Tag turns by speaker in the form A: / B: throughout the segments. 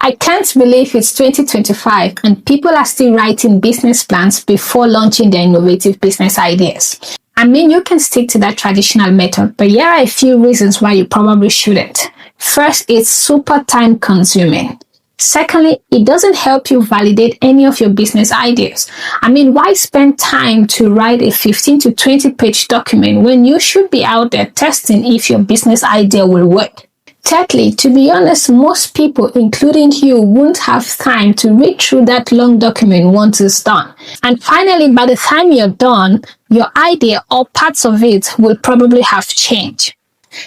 A: I can't believe it's 2025 and people are still writing business plans before launching their innovative business ideas. I mean, you can stick to that traditional method, but here are a few reasons why you probably shouldn't. First, it's super time consuming. Secondly, it doesn't help you validate any of your business ideas. I mean, why spend time to write a 15 to 20 page document when you should be out there testing if your business idea will work? Thirdly, to be honest, most people, including you, won't have time to read through that long document once it's done. And finally, by the time you're done, your idea or parts of it will probably have changed.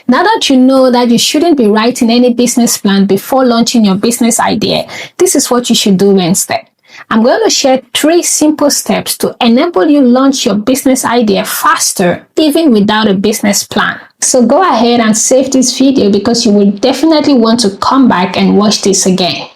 A: Now that you know that you shouldn't be writing any business plan before launching your business idea, this is what you should do instead. I'm going to share 3 simple steps to enable you launch your business idea faster, even without a business plan. So go ahead and save this video because you will definitely want to come back and watch this again.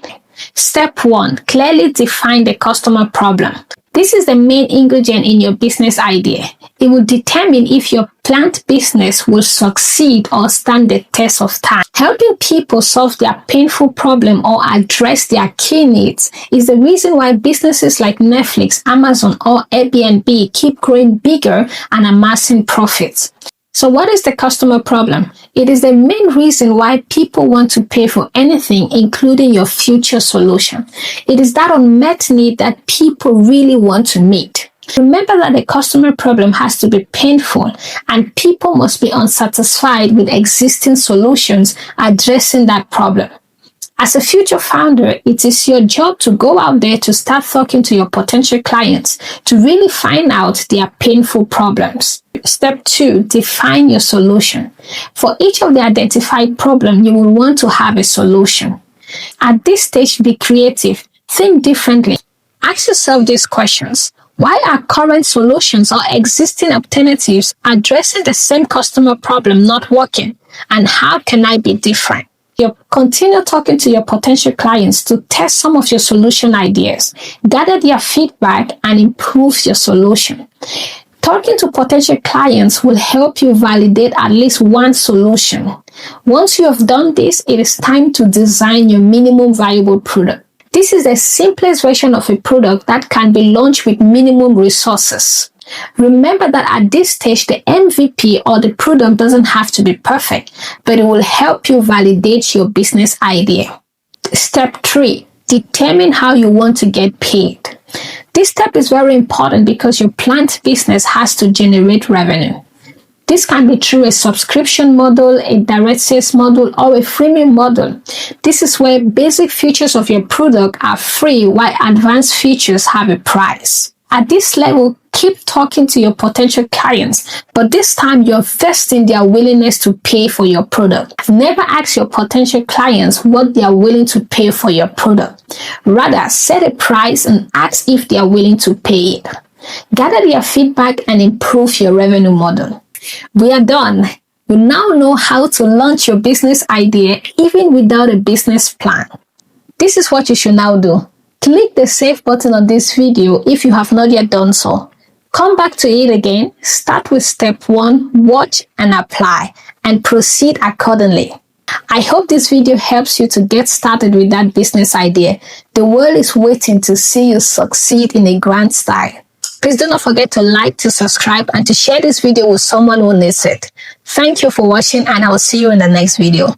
A: Step 1. Clearly define the customer problem. This is the main ingredient in your business idea. It will determine if your planned business will succeed or stand the test of time. Helping people solve their painful problem or address their key needs is the reason why businesses like Netflix, Amazon, or Airbnb keep growing bigger and amassing profits. So what is the customer problem? It is the main reason why people want to pay for anything, including your future solution. It is that unmet need that people really want to meet. Remember that the customer problem has to be painful and people must be unsatisfied with existing solutions addressing that problem. As a future founder, it is your job to go out there to start talking to your potential clients to really find out their painful problems. Step 2, define your solution. For each of the identified problems, you will want to have a solution. At this stage, be creative. Think differently. Ask yourself these questions. Why are current solutions or existing alternatives addressing the same customer problem not working? And how can I be different? You continue talking to your potential clients to test some of your solution ideas, gather their feedback, and improve your solution. Talking to potential clients will help you validate at least one solution. Once you have done this, it is time to design your minimum viable product. This is the simplest version of a product that can be launched with minimum resources. Remember that at this stage, the MVP or the product doesn't have to be perfect, but it will help you validate your business idea. Step 3, determine how you want to get paid. This step is very important because your planned business has to generate revenue. This can be through a subscription model, a direct sales model, or a freemium model. This is where basic features of your product are free while advanced features have a price. At this level, keep talking to your potential clients, but this time you're testing their willingness to pay for your product. Never ask your potential clients what they are willing to pay for your product. Rather, set a price and ask if they are willing to pay it. Gather their feedback and improve your revenue model. We are done. You now know how to launch your business idea even without a business plan. This is what you should now do. Click the save button on this video if you have not yet done so. Come back to it again, start with step 1, watch and apply, and proceed accordingly. I hope this video helps you to get started with that business idea. The world is waiting to see you succeed in a grand style. Please do not forget to like, to subscribe, and to share this video with someone who needs it. Thank you for watching, and I will see you in the next video.